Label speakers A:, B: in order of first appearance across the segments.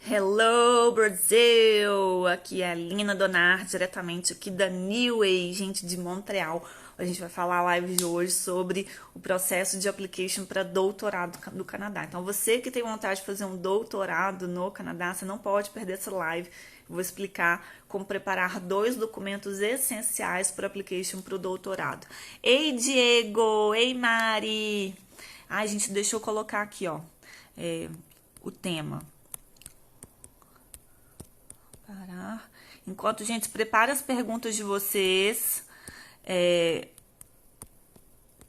A: Hello, Brasil! Aqui é a Lina Donar, diretamente aqui da New Way, gente de Montreal. A gente vai falar a live de hoje sobre o processo de application para doutorado no Canadá. Então, você que tem vontade de fazer um doutorado no Canadá, você não pode perder essa live. Eu vou explicar como preparar 2 documentos essenciais para application para o doutorado. Ei, Diego! Ei, Mari! Ai, gente, deixa eu colocar aqui, ó, o tema. Parar. Enquanto, gente, prepara as perguntas de vocês.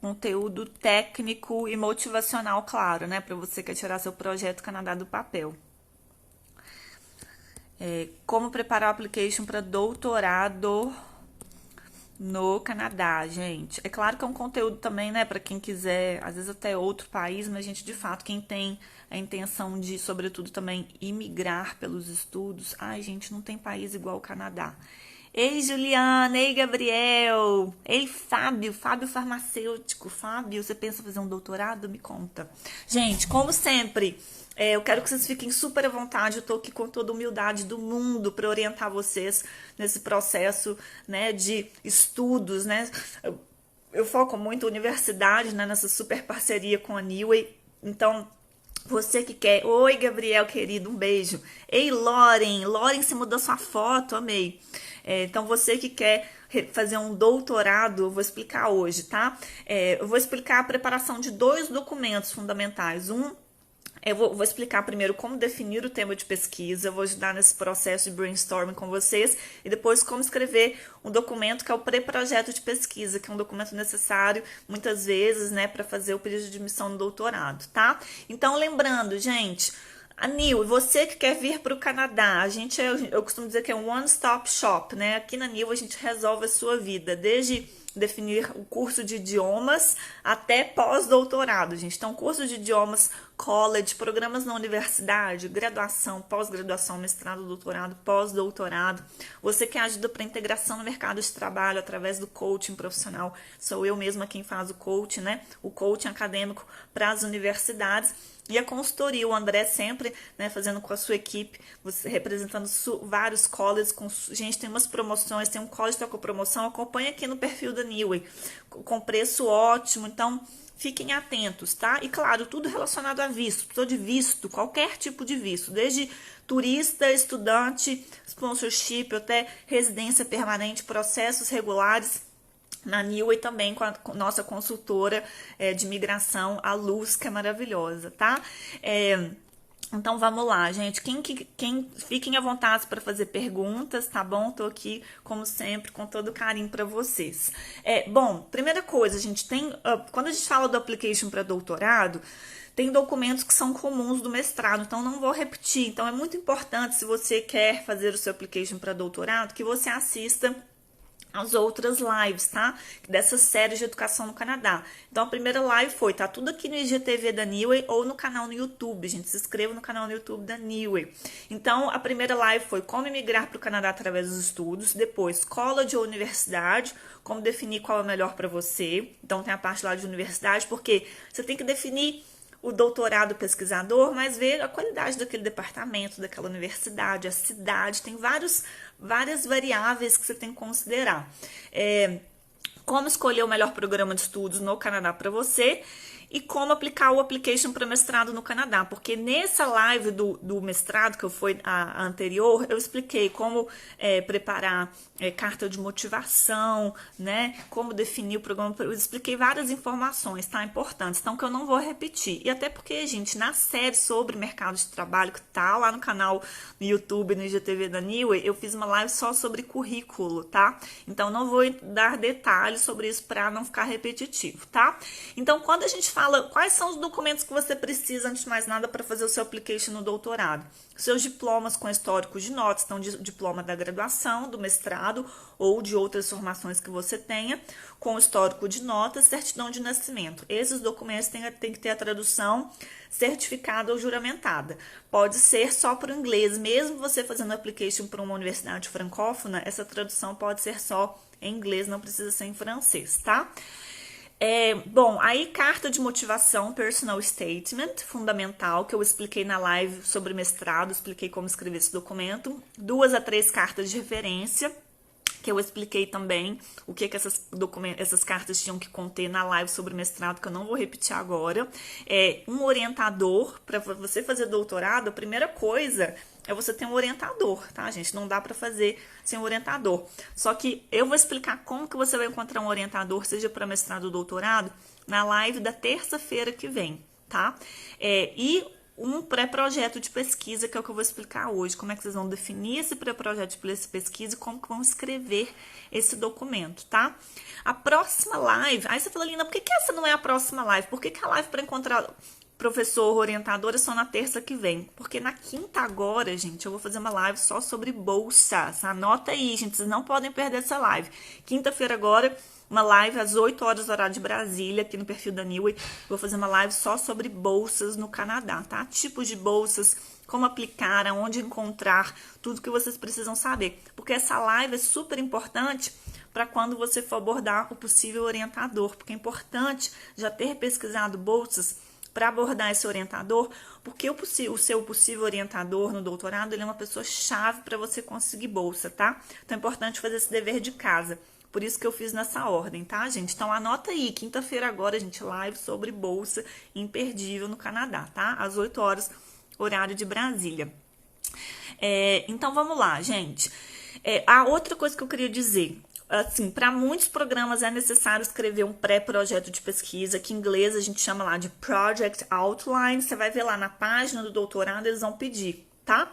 A: Conteúdo técnico e motivacional, claro, né? Para você que quer tirar seu projeto Canadá do papel. Como preparar o application para doutorado no Canadá, gente. É claro que é um conteúdo também, né, para quem quiser, às vezes até outro país, mas, gente, de fato, quem tem a intenção de, sobretudo, também imigrar pelos estudos, ai, gente, não tem país igual o Canadá. Ei, Juliana, ei, Gabriel, ei, Fábio farmacêutico. Fábio, você pensa em fazer um doutorado? Me conta. Gente, como sempre, eu quero que vocês fiquem super à vontade. Eu tô aqui com toda a humildade do mundo para orientar vocês nesse processo, né, de estudos, né? Eu foco muito a universidade, né, nessa super parceria com a Neway. Então, você que quer... Oi, Gabriel, querido, um beijo. Ei, Loren, você mudou sua foto, amei. Então, você que quer fazer um doutorado, eu vou explicar hoje, tá? Eu vou explicar a preparação de 2 documentos fundamentais. Eu vou explicar primeiro como definir o tema de pesquisa, eu vou ajudar nesse processo de brainstorming com vocês, e depois como escrever um documento que é o pré-projeto de pesquisa, que é um documento necessário, muitas vezes, né, para fazer o pedido de admissão no doutorado, tá? Então, lembrando, gente... Nil, você que quer vir para o Canadá, eu costumo dizer que é um one-stop shop, né? Aqui na Nil a gente resolve a sua vida, desde definir o curso de idiomas até pós-doutorado, gente. Então, curso de idiomas, college, programas na universidade, graduação, pós-graduação, mestrado, doutorado, pós-doutorado. Você quer ajuda para integração no mercado de trabalho através do coaching profissional, sou eu mesma quem faz o coaching, né? O coaching acadêmico para as universidades. E a consultoria, o André sempre, né, fazendo com a sua equipe, você representando vários colleges. Gente, tem umas promoções, tem um college que está com promoção, acompanha aqui no perfil da Neway, com preço ótimo, então fiquem atentos, tá? E claro, tudo relacionado a visto, precisou de visto, qualquer tipo de visto, desde turista, estudante, sponsorship, até residência permanente, processos regulares, na Neway também com a nossa consultora de imigração, a Luz, que é maravilhosa, tá? Então vamos lá, gente. Quem fiquem à vontade para fazer perguntas, tá bom? Tô aqui, como sempre, com todo carinho para vocês. Bom, primeira coisa, gente, quando a gente fala do application para doutorado, tem documentos que são comuns do mestrado, então não vou repetir. Então é muito importante, se você quer fazer o seu application para doutorado, que você assista as outras lives, tá? Dessa série de educação no Canadá. Então, a primeira live tá tudo aqui no IGTV da Neway ou no canal no YouTube, gente. Se inscreva no canal no YouTube da Neway. Então, a primeira live foi como emigrar para o Canadá através dos estudos. Depois, college ou universidade, como definir qual é o melhor para você. Então, tem a parte lá de universidade, porque você tem que definir o doutorado pesquisador, mas ver a qualidade daquele departamento, daquela universidade, a cidade, tem várias variáveis que você tem que considerar. Como escolher o melhor programa de estudos no Canadá para você e como aplicar o application para mestrado no Canadá, porque nessa live do mestrado, que foi a anterior, eu expliquei como preparar carta de motivação, né, como definir o programa, eu expliquei várias informações, tá, importantes, então que eu não vou repetir, e até porque, gente, na série sobre mercado de trabalho, que tá lá no canal no YouTube, no IGTV da Neway, eu fiz uma live só sobre currículo, tá, então não vou dar detalhes sobre isso para não ficar repetitivo, tá, então quando a gente fala quais são os documentos que você precisa, antes de mais nada, para fazer o seu application no doutorado. Seus diplomas com histórico de notas, então diploma da graduação, do mestrado ou de outras formações que você tenha, com histórico de notas, certidão de nascimento. Esses documentos têm que ter a tradução certificada ou juramentada. Pode ser só por inglês, mesmo você fazendo application para uma universidade francófona, essa tradução pode ser só em inglês, não precisa ser em francês, tá? Bom, aí carta de motivação, personal statement, fundamental, que eu expliquei na live sobre mestrado, expliquei como escrever esse documento. 2 a 3 cartas de referência, que eu expliquei também o que essas cartas tinham que conter na live sobre mestrado, que eu não vou repetir agora. Um orientador, para você fazer doutorado, a primeira coisa é você ter um orientador, tá, gente? Não dá para fazer sem um orientador. Só que eu vou explicar como que você vai encontrar um orientador, seja para mestrado ou doutorado, na live da terça-feira que vem, tá? E um pré-projeto de pesquisa, que é o que eu vou explicar hoje. Como é que vocês vão definir esse pré-projeto de pesquisa e como que vão escrever esse documento, tá? A próxima live... Aí você fala, Lina, por que essa não é a próxima live? Por que a live para encontrar professor orientador é só na terça que vem? Porque na quinta agora, gente, eu vou fazer uma live só sobre bolsas. Anota aí, gente, vocês não podem perder essa live. Quinta-feira agora, uma live às 8 horas do horário de Brasília, aqui no perfil da Neway. Vou fazer uma live só sobre bolsas no Canadá, tá? Tipos de bolsas, como aplicar, aonde encontrar, tudo que vocês precisam saber. Porque essa live é super importante para quando você for abordar o possível orientador, porque é importante já ter pesquisado bolsas para abordar esse orientador, porque o seu possível orientador no doutorado, ele é uma pessoa chave para você conseguir bolsa, tá? Então é importante fazer esse dever de casa. Por isso que eu fiz nessa ordem, tá, gente? Então anota aí, quinta-feira agora, gente, live sobre bolsa imperdível no Canadá, tá? Às 8 horas, horário de Brasília. Então vamos lá, gente. A outra coisa que eu queria dizer... Assim, para muitos programas é necessário escrever um pré-projeto de pesquisa, que em inglês a gente chama lá de Project Outline. Você vai ver lá na página do doutorado, eles vão pedir, tá?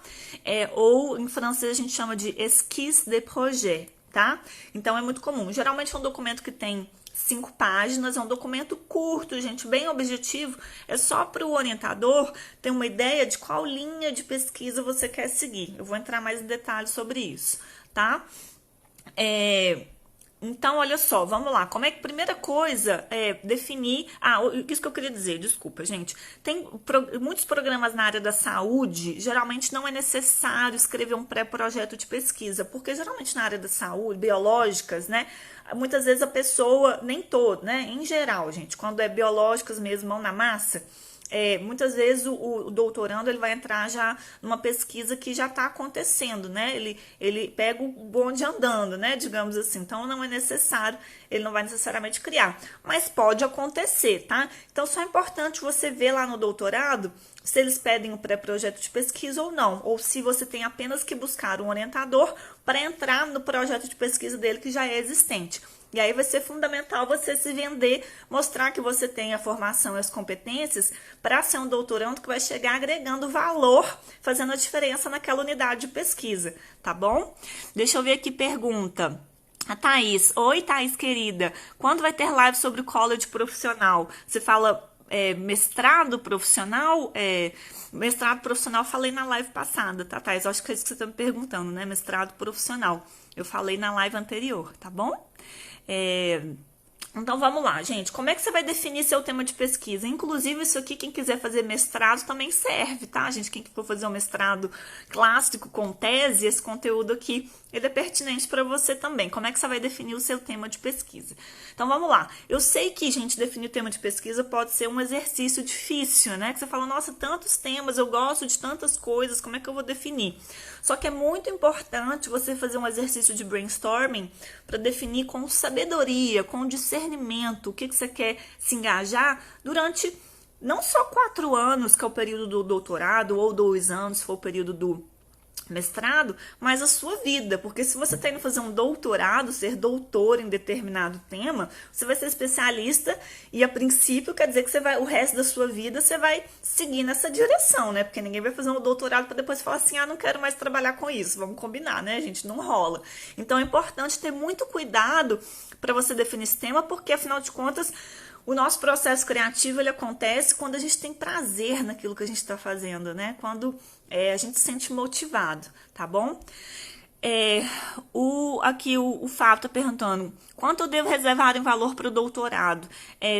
A: Ou em francês a gente chama de Esquisse de Projet, tá? Então é muito comum. Geralmente é um documento que tem 5 páginas, é um documento curto, gente, bem objetivo. É só para o orientador ter uma ideia de qual linha de pesquisa você quer seguir. Eu vou entrar mais em detalhes sobre isso, tá? Então, olha só, vamos lá. Como é que a primeira coisa é definir... isso que eu queria dizer, desculpa, gente. Tem muitos programas na área da saúde, geralmente não é necessário escrever um pré-projeto de pesquisa, porque geralmente na área da saúde, biológicas, né? Muitas vezes a pessoa, nem todo, né? Em geral, gente, quando é biológicas mesmo, mão na massa... muitas vezes o doutorando ele vai entrar já numa pesquisa que já está acontecendo, né? Ele pega o bonde andando, né? Digamos assim. Então não é necessário, ele não vai necessariamente criar, mas pode acontecer, tá? Então só é importante você ver lá no doutorado se eles pedem um pré-projeto de pesquisa ou não, ou se você tem apenas que buscar um orientador para entrar no projeto de pesquisa dele que já é existente. E aí vai ser fundamental você se vender, mostrar que você tem a formação e as competências para ser um doutorando que vai chegar agregando valor, fazendo a diferença naquela unidade de pesquisa, tá bom? Deixa eu ver aqui, pergunta. A Thaís. Oi, Thaís, querida. Quando vai ter live sobre o college profissional? Você fala mestrado profissional? Mestrado profissional eu falei na live passada, tá, Thaís? Eu acho que é isso que você está me perguntando, né? Mestrado profissional. Eu falei na live anterior, tá bom? Então vamos lá, gente. Como é que você vai definir seu tema de pesquisa? Inclusive, isso aqui, quem quiser fazer mestrado também serve, tá, gente? Quem for fazer um mestrado clássico com tese, esse conteúdo aqui, ele é pertinente para você também. Como é que você vai definir o seu tema de pesquisa? Então vamos lá. Eu sei que, gente, definir o tema de pesquisa pode ser um exercício difícil, né? Que você fala, nossa, tantos temas, eu gosto de tantas coisas, como é que eu vou definir? Só que é muito importante você fazer um exercício de brainstorming para definir com sabedoria, com discernimento, o que você quer se engajar durante não só 4 anos, que é o período do doutorado, ou 2 anos, se for o período do mestrado, mas a sua vida, porque se você está indo fazer um doutorado, ser doutor em determinado tema, você vai ser especialista e a princípio quer dizer que você vai, o resto da sua vida você vai seguir nessa direção, né? Porque ninguém vai fazer um doutorado para depois falar assim, não quero mais trabalhar com isso, vamos combinar, né, gente? Não rola. Então é importante ter muito cuidado para você definir esse tema, porque afinal de contas o nosso processo criativo ele acontece quando a gente tem prazer naquilo que a gente está fazendo, né? Quando a gente se sente motivado, tá bom? Aqui o Fábio está perguntando, quanto eu devo reservar em valor para o doutorado?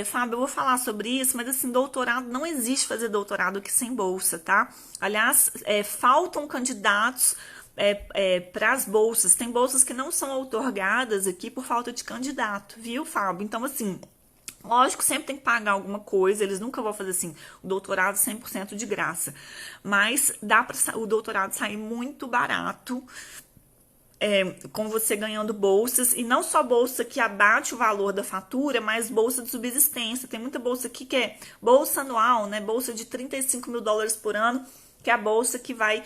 A: Fábio, eu vou falar sobre isso, mas assim, doutorado, não existe fazer doutorado aqui sem bolsa, tá? Aliás, faltam candidatos para as bolsas. Tem bolsas que não são outorgadas aqui por falta de candidato, viu, Fábio? Então, assim, Lógico, sempre tem que pagar alguma coisa, eles nunca vão fazer assim, o doutorado 100% de graça. Mas dá para o doutorado sair muito barato, com você ganhando bolsas, e não só bolsa que abate o valor da fatura, mas bolsa de subsistência. Tem muita bolsa aqui que é bolsa anual, né? Bolsa de US$ 35.000 por ano, que é a bolsa que vai,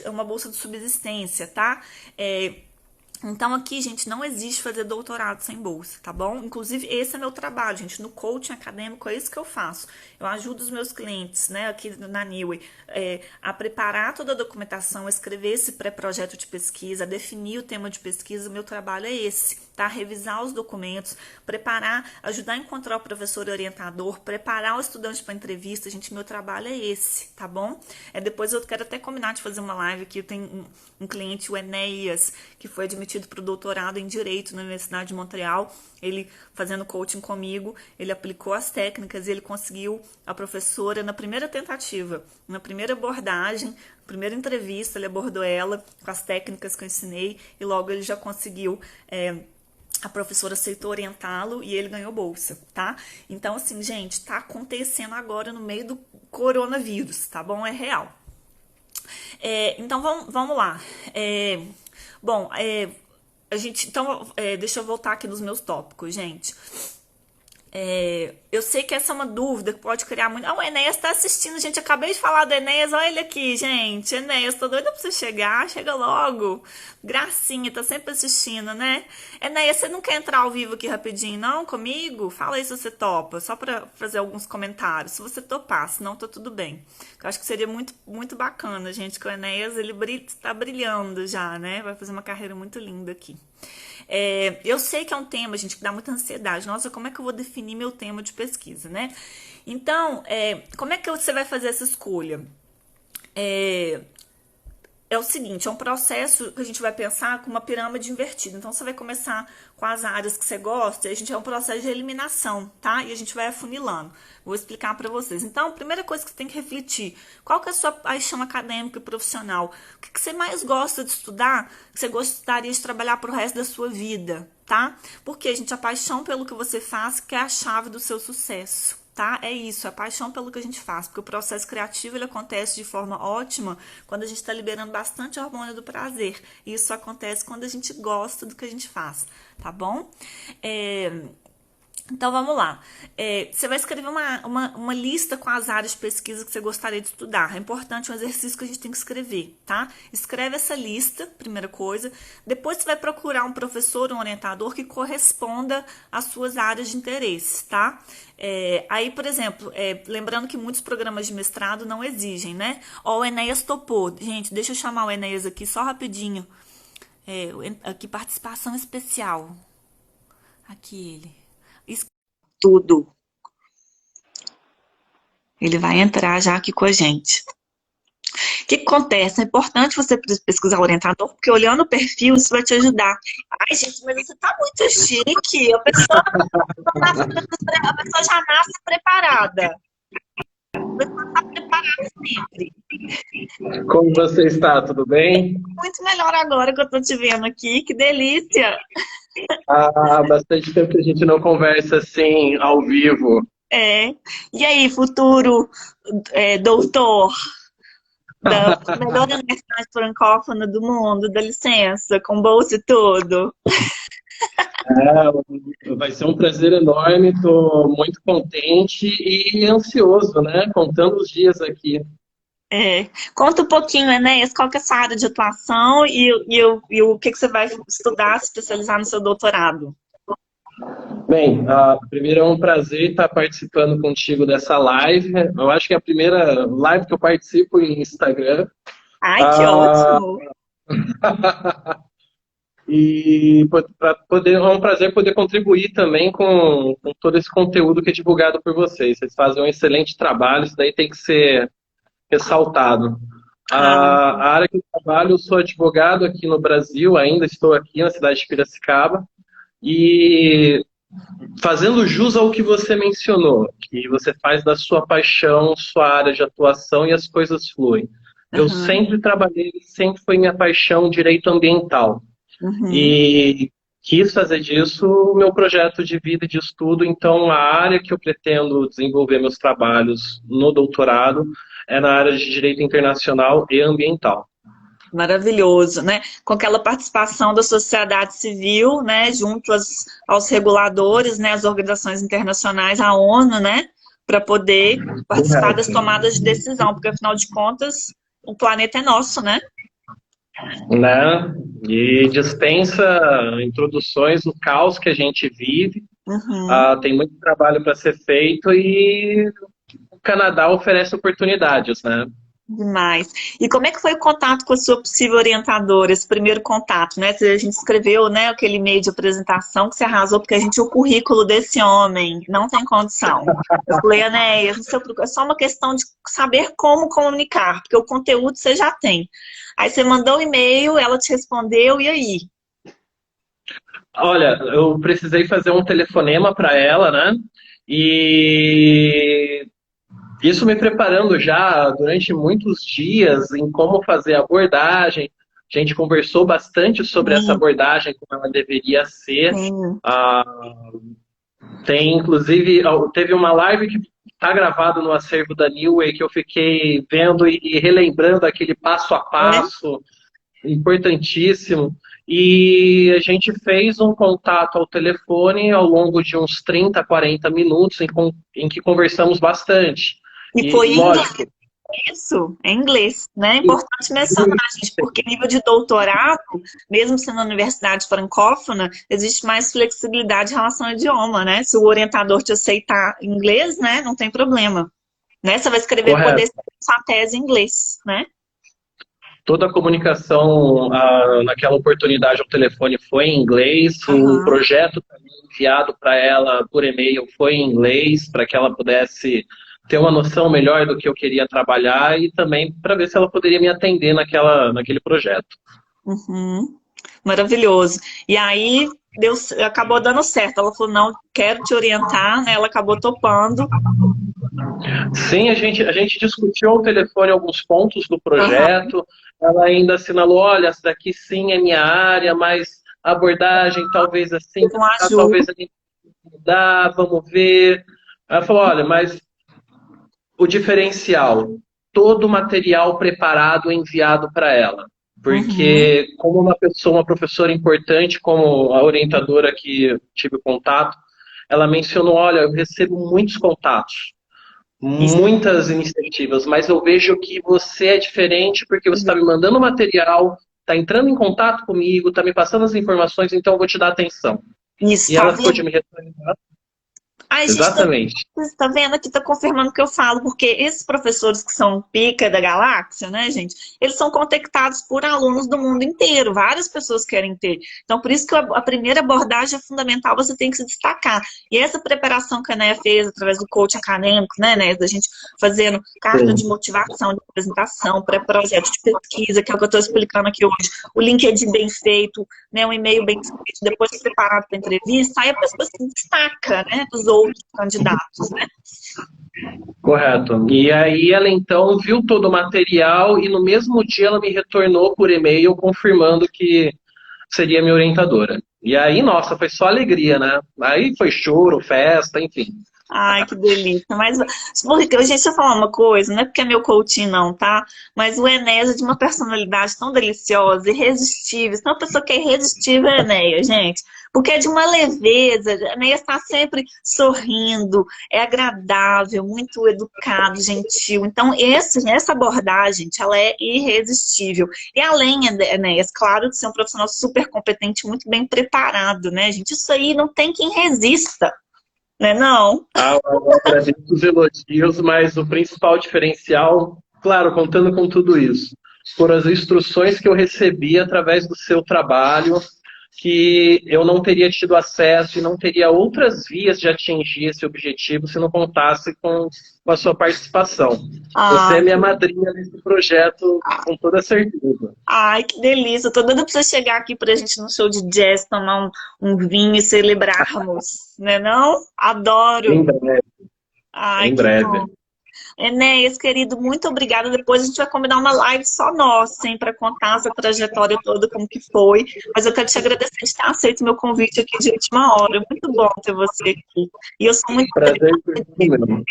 A: uma bolsa de subsistência, tá? Então aqui, gente, não existe fazer doutorado sem bolsa, tá bom? Inclusive, esse é meu trabalho, gente. No coaching acadêmico é isso que eu faço. Eu ajudo os meus clientes, né, aqui na Niue, a preparar toda a documentação, a escrever esse pré-projeto de pesquisa, a definir o tema de pesquisa. O meu trabalho é esse, tá? Revisar os documentos, preparar, ajudar a encontrar o professor orientador, preparar o estudante para entrevista. Gente, meu trabalho é esse, tá bom? Depois eu quero até combinar de fazer uma live aqui. Eu tenho um cliente, o Enéas, que foi admitido para o doutorado em Direito na Universidade de Montreal. Ele, fazendo coaching comigo, ele aplicou as técnicas e ele conseguiu a professora na primeira tentativa, na primeira abordagem, primeira entrevista, ele abordou ela com as técnicas que eu ensinei e logo ele já conseguiu, a professora aceitou orientá-lo e ele ganhou bolsa, tá? Então, assim, gente, tá acontecendo agora no meio do coronavírus, tá bom? É real. Então, vamos lá. Bom, a gente, então, deixa eu voltar aqui nos meus tópicos, gente. Eu sei que essa é uma dúvida que pode criar muito. O Enéas tá assistindo, gente. Acabei de falar do Enéas. Olha ele aqui, gente. Enéas, tô doida pra você chegar. Chega logo. Gracinha, tá sempre assistindo, né? Enéas, você não quer entrar ao vivo aqui rapidinho, não? Comigo? Fala aí se você topa. Só pra fazer alguns comentários. Se você topar, senão tá tudo bem. Eu acho que seria muito, muito bacana, gente, que o Enéas, ele tá brilhando já, né? Vai fazer uma carreira muito linda aqui. Eu sei que é um tema, gente, que dá muita ansiedade. Nossa, como é que eu vou definir meu tema de pesquisa, né? Então, como é que você vai fazer essa escolha? É o seguinte, é um processo que a gente vai pensar com uma pirâmide invertida. Então, você vai começar com as áreas que você gosta, e a gente é um processo de eliminação, tá? E a gente vai afunilando. Vou explicar para vocês. Então, a primeira coisa que você tem que refletir, qual que é a sua paixão acadêmica e profissional? O que você mais gosta de estudar, que você gostaria de trabalhar pro resto da sua vida, tá? Porque, gente, a paixão pelo que você faz que é a chave do seu sucesso. Tá? É isso, a paixão pelo que a gente faz, porque o processo criativo ele acontece de forma ótima quando a gente está liberando bastante hormônio do prazer. E isso acontece quando a gente gosta do que a gente faz, tá bom? Então vamos lá. Você vai escrever uma lista com as áreas de pesquisa que você gostaria de estudar. É importante um exercício que a gente tem que escrever, tá? Escreve essa lista, primeira coisa. Depois você vai procurar um professor, um orientador que corresponda às suas áreas de interesse, tá? Aí, por exemplo, lembrando que muitos programas de mestrado não exigem, né? Ó, o Enéas topou. Gente, deixa eu chamar o Enéas aqui só rapidinho. Aqui, participação especial. Aqui ele. Tudo. Ele vai entrar já aqui com a gente. O que acontece? É importante você pesquisar o orientador, porque olhando o perfil, isso vai te ajudar. Ai, gente, mas você tá muito chique. A pessoa já nasce preparada. A pessoa tá preparada sempre.
B: Como você está? Tudo bem?
A: Muito melhor agora que eu tô te vendo aqui. Que delícia.
B: Há bastante tempo que a gente não conversa assim, ao vivo.
A: E aí, futuro doutor da melhor universidade francófona do mundo, dá licença, com bolsa e tudo.
B: Vai ser um prazer enorme, estou muito contente e ansioso, né? Contando os dias aqui.
A: Conta um pouquinho, Enéas, qual que é a sua área de atuação e o que você vai estudar, se especializar no seu doutorado?
B: Bem, primeiro é um prazer estar participando contigo dessa live. Eu acho que é a primeira live que eu participo em Instagram.
A: Ai, que ótimo!
B: E é um prazer poder contribuir também com todo esse conteúdo que é divulgado por vocês. Vocês fazem um excelente trabalho, isso daí tem que ser ressaltado. A área que eu trabalho, eu sou advogado aqui no Brasil, ainda estou aqui na cidade de Piracicaba, e fazendo jus ao que você mencionou, que você faz da sua paixão, sua área de atuação e as coisas fluem. Eu sempre trabalhei, sempre foi minha paixão direito ambiental. E quis fazer disso o meu projeto de vida e de estudo. Então, a área que eu pretendo desenvolver meus trabalhos no doutorado é na área de direito internacional e ambiental.
A: Maravilhoso, né? Com aquela participação da sociedade civil, né, junto aos reguladores, né, as organizações internacionais, a ONU, né, para poder participar das
B: Correto.
A: tomadas de decisão, porque afinal de contas, o planeta é nosso, né?
B: Né? E dispensa introduções no caos que a gente vive.
A: Uhum.
B: Tem muito trabalho para ser feito e o Canadá oferece oportunidades, né?
A: Demais. E como é que foi o contato com a sua possível orientadora, esse primeiro contato, né? A gente escreveu, né, aquele e-mail de apresentação que você arrasou, porque a gente, o currículo desse homem não tem condição. Eu falei, Enéas, não se preocupe, é só uma questão de saber como comunicar, porque o conteúdo você já tem. Aí você mandou o e-mail, ela te respondeu, e aí?
B: Olha, eu precisei fazer um telefonema para ela, né? E isso me preparando já durante muitos dias em como fazer a abordagem. A gente conversou bastante sobre essa
A: Sim,
B: abordagem, como ela deveria ser.
A: sim.
B: Ah, Tem, inclusive, teve uma live que está gravado no acervo da Newway que eu fiquei vendo e relembrando aquele passo a
A: É?
B: passo importantíssimo. E a gente fez um contato ao telefone ao longo de uns 30, 40 minutos em que conversamos bastante.
A: E
B: E,
A: foi em
B: lógico,
A: isso, é inglês, né? É importante mencionar, gente, porque nível de doutorado, mesmo sendo uma universidade francófona, existe mais flexibilidade em relação ao idioma, né? Se o orientador te aceitar inglês, né, não tem problema, né? Você vai escrever, poder
B: correto.
A: escrever sua tese em inglês, né?
B: Toda a comunicação naquela oportunidade ao telefone foi em inglês, o
A: Aham.
B: projeto também enviado para ela por e-mail foi em inglês, para que ela pudesse ter uma noção melhor do que eu queria trabalhar e também para ver se ela poderia me atender naquele projeto.
A: Uhum. Maravilhoso. E aí deu, acabou dando certo. Ela falou, não, quero te orientar, né? Ela acabou topando.
B: Sim, a gente discutiu ao telefone alguns pontos do
A: Aham.
B: projeto, ela ainda assinalou, olha, essa daqui sim é minha área, mas a abordagem talvez assim,
A: Teve uma ajuda.
B: talvez a gente mudar, vamos ver. Ela falou, olha, mas o diferencial, todo o material preparado enviado para ela.
A: Uhum.
B: Porque como uma pessoa, uma professora importante, como a orientadora que eu tive contato, ela mencionou, olha, eu recebo muitos contatos,
A: Isso.
B: muitas iniciativas, mas eu vejo que você é diferente porque você está me mandando material, está entrando em contato comigo, está me passando as informações, então eu vou te dar atenção.
A: Isso,
B: E
A: tá
B: ela ficou de
A: vendo?
B: me responder.
A: Ai, gente,
B: Exatamente.
A: você tá vendo aqui, tá confirmando o que eu falo, porque esses professores que são pica da galáxia, né, gente, eles são contactados por alunos do mundo inteiro, várias pessoas querem ter. Então, por isso que a primeira abordagem é fundamental, você tem que se destacar. E essa preparação que a Néia fez através do coach acadêmico, né, da gente fazendo carta de
B: Sim.
A: motivação, de apresentação, pré-projeto de pesquisa, que é o que eu estou explicando aqui hoje, o LinkedIn bem feito, né, um e-mail bem escrito, depois preparado para entrevista, aí a pessoa se destaca, né, dos outros candidatos, né?
B: Correto. E aí ela então viu todo o material e no mesmo dia ela me retornou por e-mail confirmando que seria minha orientadora. E aí, nossa, foi só alegria, né? Aí foi choro, festa, enfim.
A: Ai, que delícia. Mas, porque, gente, deixa eu falar uma coisa, não é porque é meu coaching, não, tá? Mas o Enéas é de uma personalidade tão deliciosa, irresistível. Se uma pessoa que é irresistível é Enéas, gente. Porque é de uma leveza. Enéas está sempre sorrindo, é agradável, muito educado, gentil. Então, essa abordagem, gente, ela é irresistível. E além, Enéas, claro, de ser um profissional super competente, muito bem preparado, né, gente? Isso aí não tem quem resista, né, não?
B: Eu agradeço os elogios, mas o principal diferencial, claro, contando com tudo isso, foram as instruções que eu recebi através do seu trabalho, que eu não teria tido acesso e não teria outras vias de atingir esse objetivo se não contasse com a sua participação. Você
A: Ah,
B: é minha madrinha nesse projeto, com toda certeza.
A: ai, que delícia. Eu tô doida pra você chegar aqui pra gente no show de jazz, tomar um vinho e celebrarmos, né não? Adoro.
B: Em breve,
A: Ai,
B: em
A: que bom.
B: breve.
A: Enéas, querido, muito obrigada. Depois a gente vai combinar uma live só nossa, hein, para contar essa trajetória toda, como que foi. Mas eu quero te agradecer de ter aceito meu convite aqui de última hora. Muito bom ter você aqui. E eu sou muito
B: Prazer foi todo meu.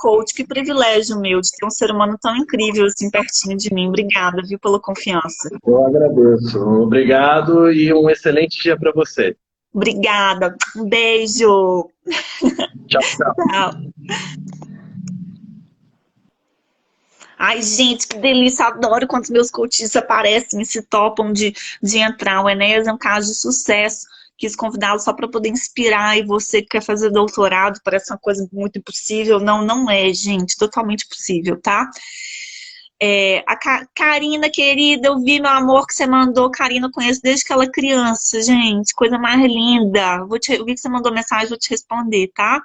A: coach, que privilégio meu de ter um ser humano tão incrível assim pertinho de mim. Obrigada, viu, pela confiança.
B: Eu agradeço. Obrigado e um excelente dia para você.
A: Obrigada. Um beijo.
B: Tchau, tchau.
A: Tchau. Ai, gente, que delícia. Adoro quando os meus coaches aparecem e se topam de entrar. O Enéas é um caso de sucesso. Quis convidá-lo só para poder inspirar. E você que quer fazer doutorado, parece uma coisa muito impossível. Não, não é, gente. Totalmente possível, tá? Karina, querida, eu vi, meu amor, que você mandou. Karina, eu conheço desde que ela é criança, gente. Coisa mais linda. Eu vi que você mandou mensagem, vou te responder, tá?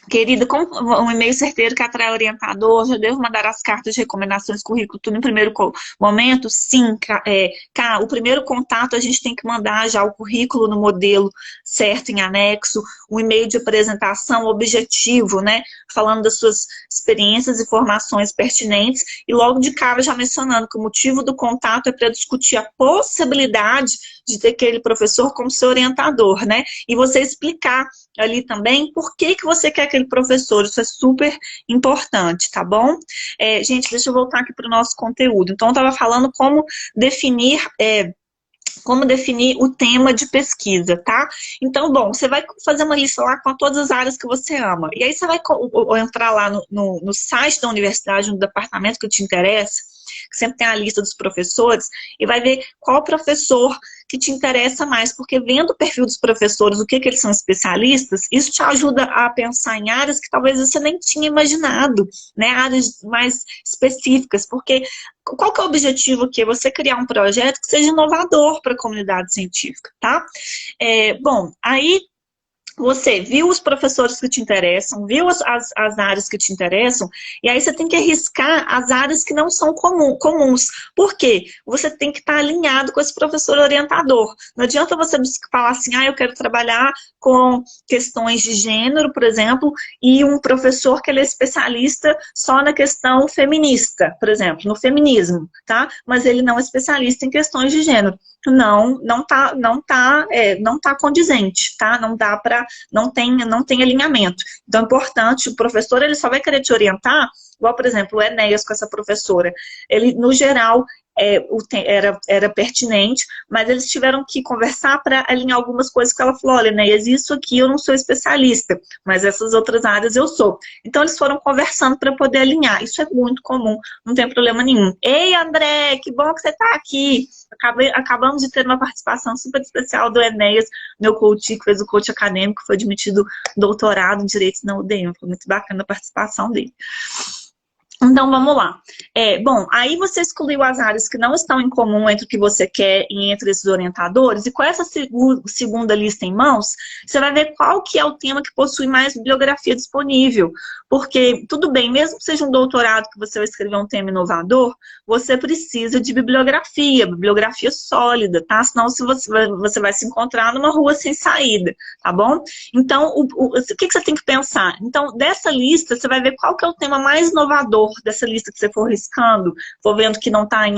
A: Querida, como um e-mail certeiro que atrai orientador, já devo mandar as cartas de recomendações, currículo, tudo em primeiro momento? Sim, o primeiro contato a gente tem que mandar já o currículo no modelo certo, em anexo, um e-mail de apresentação objetivo, né? Falando das suas experiências e formações pertinentes, e logo de cara já mencionando que o motivo do contato é para discutir a possibilidade de ter aquele professor como seu orientador, né? E você explicar ali também por que você quer aquele professor. Isso é super importante, tá bom? Gente, deixa eu voltar aqui para o nosso conteúdo. Então, eu estava falando como definir o tema de pesquisa, tá? Então, bom, você vai fazer uma lista lá com todas as áreas que você ama. E aí você vai entrar lá no site da universidade, no departamento que te interessa, que sempre tem a lista dos professores, e vai ver qual professor que te interessa mais, porque vendo o perfil dos professores, o que eles são especialistas, isso te ajuda a pensar em áreas que talvez você nem tinha imaginado, né? Áreas mais específicas, porque qual que é o objetivo aqui? É você criar um projeto que seja inovador para a comunidade científica, tá? Bom, aí você viu os professores que te interessam, viu as áreas que te interessam, e aí você tem que arriscar as áreas que não são comuns. Por quê? Você tem que estar alinhado com esse professor orientador. Não adianta você falar assim, eu quero trabalhar com questões de gênero, por exemplo, e um professor que ele é especialista só na questão feminista, por exemplo, no feminismo, tá? Mas ele não é especialista em questões de gênero. Não tá condizente, tá? Não tem alinhamento. Então é importante, o professor ele só vai querer te orientar, igual, por exemplo, o Enéas com essa professora. Ele, no geral, era pertinente, mas eles tiveram que conversar para alinhar algumas coisas que ela falou, olha, Enéas, isso aqui eu não sou especialista, mas essas outras áreas eu sou. Então eles foram conversando para poder alinhar. Isso é muito comum, não tem problema nenhum. Ei, André, que bom que você está aqui. Acabamos de ter uma participação super especial do Enéas, meu coach, que fez o coach acadêmico, foi admitido doutorado em Direito na UDM. Foi muito bacana a participação dele. Então, vamos lá. Bom, aí você excluiu as áreas que não estão em comum entre o que você quer e entre esses orientadores, e com essa segunda lista em mãos, você vai ver qual que é o tema que possui mais bibliografia disponível. Porque, tudo bem, mesmo que seja um doutorado que você vai escrever um tema inovador, você precisa de bibliografia sólida, tá? Senão você vai se encontrar numa rua sem saída, tá bom? Então, o que você tem que pensar? Então, dessa lista, você vai ver qual que é o tema mais inovador dessa lista que você for riscando, for vendo que não está em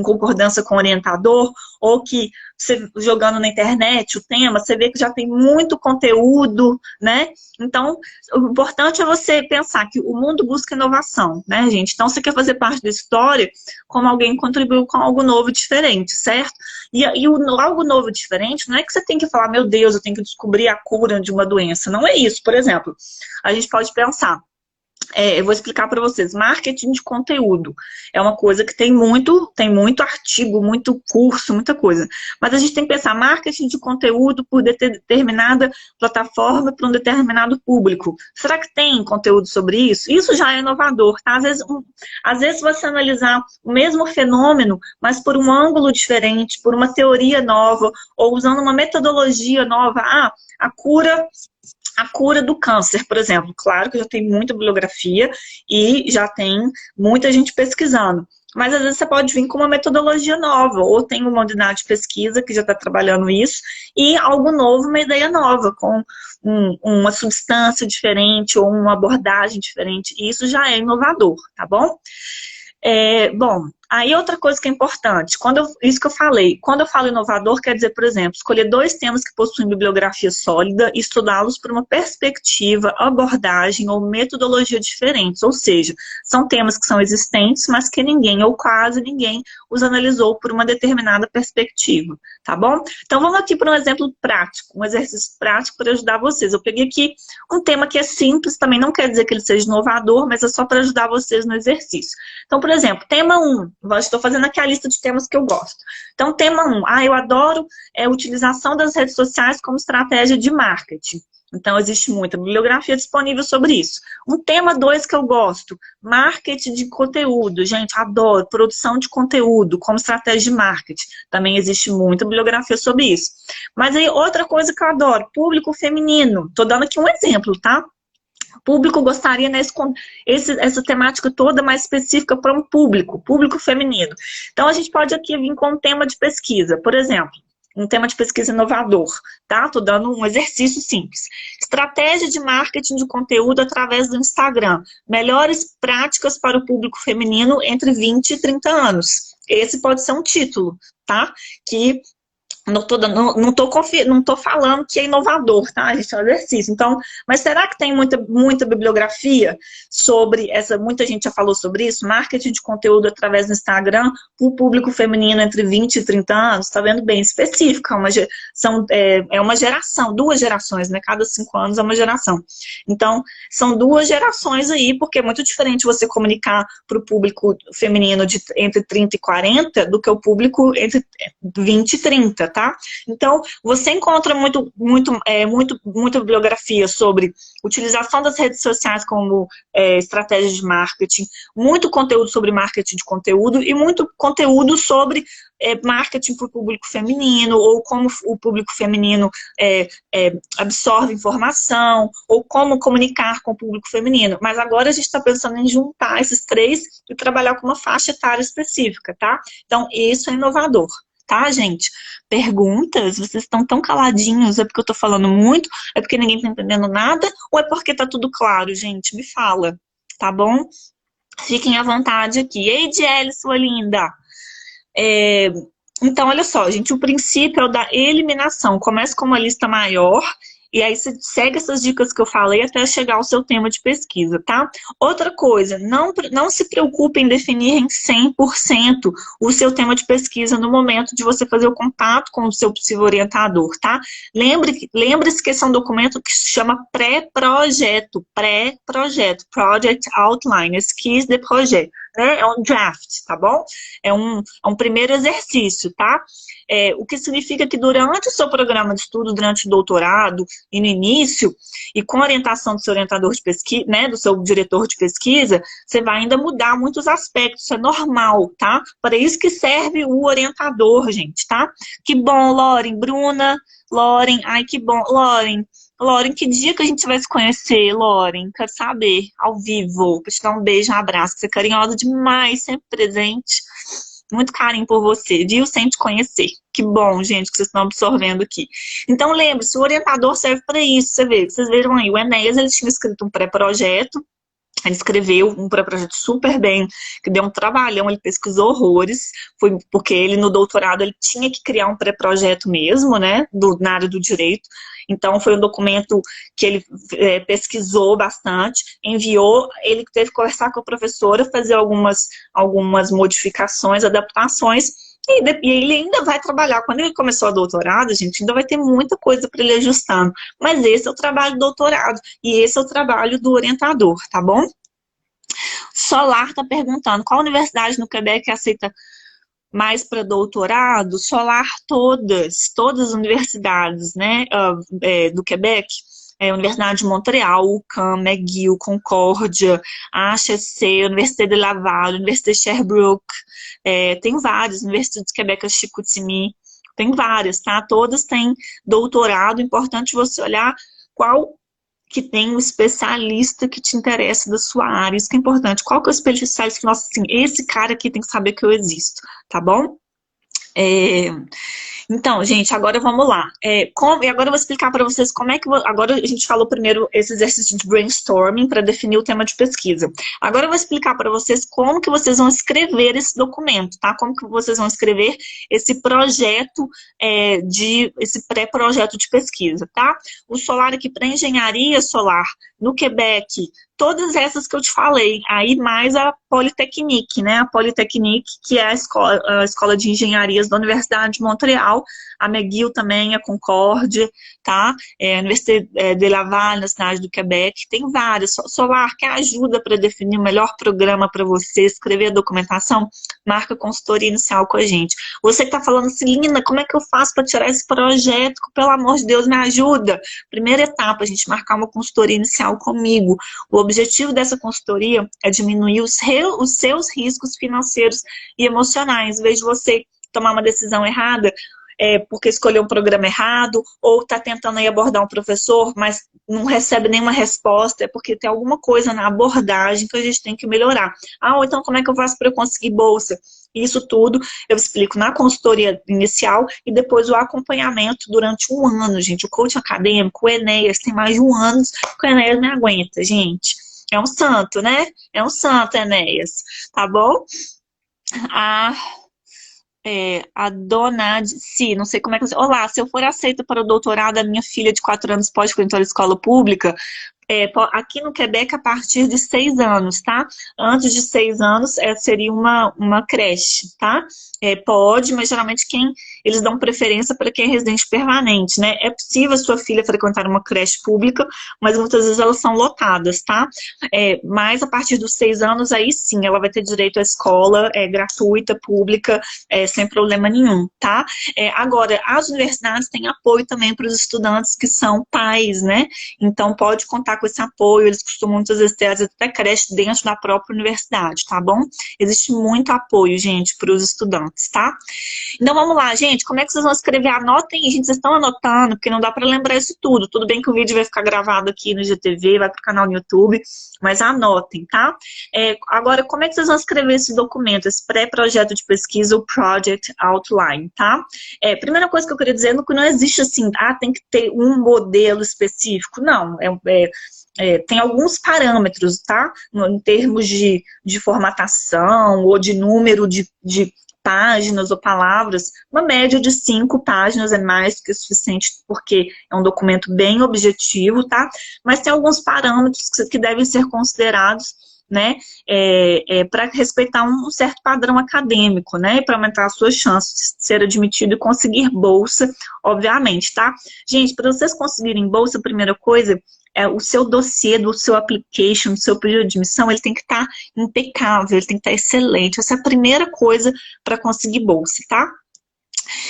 A: concordância com o orientador, ou que você jogando na internet o tema, você vê que já tem muito conteúdo, né? Então, o importante é você pensar que o mundo busca inovação, né, gente? Então, você quer fazer parte da história como alguém que contribuiu com algo novo e diferente, certo? E algo novo e diferente não é que você tem que falar, meu Deus, eu tenho que descobrir a cura de uma doença. Não é isso. Por exemplo, a gente pode pensar, eu vou explicar para vocês. Marketing de conteúdo é uma coisa que tem muito artigo, muito curso, muita coisa. Mas a gente tem que pensar marketing de conteúdo por determinada plataforma para um determinado público. Será que tem conteúdo sobre isso? Isso já é inovador, tá? Às vezes você analisar o mesmo fenômeno, mas por um ângulo diferente, por uma teoria nova, ou usando uma metodologia nova. A cura do câncer, por exemplo. Claro que já tem muita bibliografia e já tem muita gente pesquisando. mas às vezes você pode vir com uma metodologia nova, ou tem uma unidade de pesquisa que já está trabalhando isso, e algo novo, uma ideia nova, com uma substância diferente ou uma abordagem diferente. E isso já é inovador, tá bom? Bom, aí outra coisa que é importante, isso que eu falei, quando eu falo inovador, quer dizer, por exemplo, escolher 2 temas que possuem bibliografia sólida e estudá-los por uma perspectiva, abordagem ou metodologia diferentes, ou seja, são temas que são existentes, mas que ninguém, ou quase ninguém, os analisou por uma determinada perspectiva, tá bom? Então vamos aqui para um exemplo prático, um exercício prático para ajudar vocês. Eu peguei aqui um tema que é simples, também não quer dizer que ele seja inovador, mas é só para ajudar vocês no exercício. Então, por exemplo, tema 1, estou fazendo aqui a lista de temas que eu gosto. Então, tema 1, eu adoro a utilização das redes sociais como estratégia de marketing. Então, existe muita bibliografia disponível sobre isso. Um tema 2 que eu gosto, marketing de conteúdo. Gente, adoro produção de conteúdo como estratégia de marketing. Também existe muita bibliografia sobre isso. Mas aí, outra coisa que eu adoro, público feminino. Estou dando aqui um exemplo, tá? O público gostaria essa temática toda mais específica para um público feminino. Então, a gente pode aqui vir com um tema de pesquisa, por exemplo, um tema de pesquisa inovador, tá? Tô dando um exercício simples. Estratégia de marketing de conteúdo através do Instagram. Melhores práticas para o público feminino entre 20 e 30 anos. Esse pode ser um título, tá? Que não tô falando que é inovador, tá? A gente é um exercício. Então, mas será que tem muita bibliografia sobre essa? Muita gente já falou sobre isso, marketing de conteúdo através do Instagram para o público feminino entre 20 e 30 anos, tá vendo? Bem específica, é uma geração, 2 gerações, né? Cada 5 anos é uma geração. Então, são 2 gerações aí, porque é muito diferente você comunicar para o público feminino entre 30 e 40 do que o público entre 20 e 30, tá? Então, você encontra muita bibliografia sobre utilização das redes sociais como estratégia de marketing, muito conteúdo sobre marketing de conteúdo e muito conteúdo sobre marketing para o público feminino, ou como o público feminino absorve informação, ou como comunicar com o público feminino. Mas agora a gente está pensando em juntar esses 3 e trabalhar com uma faixa etária específica, tá? Então, isso é inovador. Tá, gente? Perguntas? Vocês estão tão caladinhos? É porque eu tô falando muito? É porque ninguém tá entendendo nada? Ou é porque tá tudo claro, gente? Me fala, tá bom? Fiquem à vontade aqui. Ei, Diele, sua linda! Então, olha só, gente, o princípio é o da eliminação. Começa com uma lista maior e aí você segue essas dicas que eu falei até chegar ao seu tema de pesquisa, tá? Outra coisa, não se preocupe em definir em 100% o seu tema de pesquisa no momento de você fazer o contato com o seu possível orientador, tá? Lembre-se que esse é um documento que se chama pré-projeto, Project Outline, esquisse de projeto. É um draft, tá bom? É um primeiro exercício, tá? O que significa que durante o seu programa de estudo, durante o doutorado e no início, e com a orientação do seu orientador de pesquisa, né, do seu diretor de pesquisa, você vai ainda mudar muitos aspectos, isso é normal, tá? Para isso que serve o orientador, gente, tá? Que bom, Lauren, Bruna, Lauren, ai que bom, Lauren, que dia que a gente vai se conhecer, Lauren? Quero saber, ao vivo, pra te dar um beijo, um abraço, você é carinhosa demais, sempre presente. Muito carinho por você, viu? Sem te conhecer. Que bom, gente, que vocês estão absorvendo aqui. Então, lembre-se, o orientador serve para isso. Vocês viram aí, o Enéas, ele tinha escrito um pré-projeto, ele escreveu um pré-projeto super bem, que deu um trabalhão, ele pesquisou horrores, foi porque ele, no doutorado, ele tinha que criar um pré-projeto mesmo, né, na área do direito. Então, foi um documento que ele pesquisou bastante, enviou, ele teve que conversar com a professora, fazer algumas modificações, adaptações, e ele ainda vai trabalhar. Quando ele começou a doutorado, gente, ainda vai ter muita coisa para ele ajustando. Mas esse é o trabalho do doutorado, e esse é o trabalho do orientador, tá bom? Solar está perguntando, qual universidade no Quebec aceita mais para doutorado? Solar, todas as universidades, né, do Quebec, Universidade de Montreal, UQAM, McGill, Concórdia, HEC, Université de Laval, Université de Sherbrooke, tem várias, Universidade de Quebec, Chicoutimi, tem várias, tá? Todas têm doutorado, importante você olhar qual que tem um especialista que te interessa da sua área. Isso que é importante. Qual que é o especialista que, nossa, assim, esse cara aqui tem que saber que eu existo, tá bom? É, então, gente, agora vamos lá. E agora eu vou explicar para vocês como é que... Agora a gente falou primeiro esse exercício de brainstorming para definir o tema de pesquisa. Agora eu vou explicar para vocês como que vocês vão escrever esse documento, tá? Como que vocês vão escrever esse projeto, esse pré-projeto de pesquisa, tá? O solar aqui para engenharia solar no Quebec, todas essas que eu te falei, aí mais a Polytechnique, né? A Polytechnique, que é a escola de engenharias da Universidade de Montreal, a McGill também, a Concorde, tá? A Université de Laval, na cidade do Quebec, tem várias. Solar, que ajuda para definir o melhor programa para você, escrever a documentação, marca consultoria inicial com a gente. Você que está falando assim, Lina, como é que eu faço para tirar esse projeto? Pelo amor de Deus, me ajuda. Primeira etapa, a gente marcar uma consultoria inicial comigo. O objetivo dessa consultoria é diminuir os seus riscos financeiros e emocionais. Em vez de você tomar uma decisão errada, porque escolheu um programa errado, ou está tentando aí abordar um professor, mas não recebe nenhuma resposta, é porque tem alguma coisa na abordagem que a gente tem que melhorar. Ou então como é que eu faço para eu conseguir bolsa? Isso tudo eu explico na consultoria inicial e depois o acompanhamento durante um ano, gente. O coaching acadêmico, o Enéas, tem mais de um ano que o Enéas me aguenta, gente. É um santo, né? É um santo, Enéas. Tá bom? A dona de si, não sei como é que... Olá, se eu for aceita para o doutorado, a minha filha de 4 anos pode frequentar a escola pública? Aqui no Quebec, a partir de 6 anos, tá? Antes de 6 anos, seria uma creche, tá? Pode, mas geralmente eles dão preferência para quem é residente permanente, né? É possível a sua filha frequentar uma creche pública, mas muitas vezes elas são lotadas, tá? Mas a partir dos 6 anos, aí sim, ela vai ter direito à escola gratuita, pública, sem problema nenhum, tá? Agora, as universidades têm apoio também para os estudantes que são pais, né? Então, pode contar com esse apoio, eles costumam muitas vezes ter até creche dentro da própria universidade, tá bom? Existe muito apoio, gente, para os estudantes, tá? Então vamos lá, gente, como é que vocês vão escrever? Anotem, gente, vocês estão anotando, porque não dá para lembrar isso tudo. Tudo bem que o vídeo vai ficar gravado aqui no GTV, vai pro canal no YouTube, mas anotem, tá? Agora, como é que vocês vão escrever esse documento, esse pré-projeto de pesquisa, o Project Outline, tá? Primeira coisa que eu queria dizer é que não existe assim, tem que ter um modelo específico, não, tem alguns parâmetros, tá? Em termos de formatação ou de número de páginas ou palavras, uma média de 5 páginas é mais do que suficiente, porque é um documento bem objetivo, tá? Mas tem alguns parâmetros que devem ser considerados, né, para respeitar um certo padrão acadêmico, né, para aumentar as suas chances de ser admitido e conseguir bolsa, obviamente, tá? Gente, para vocês conseguirem bolsa, a primeira coisa o seu dossiê do seu application, do seu pedido de admissão, ele tem que estar impecável, ele tem que estar excelente. Essa é a primeira coisa para conseguir bolsa, tá?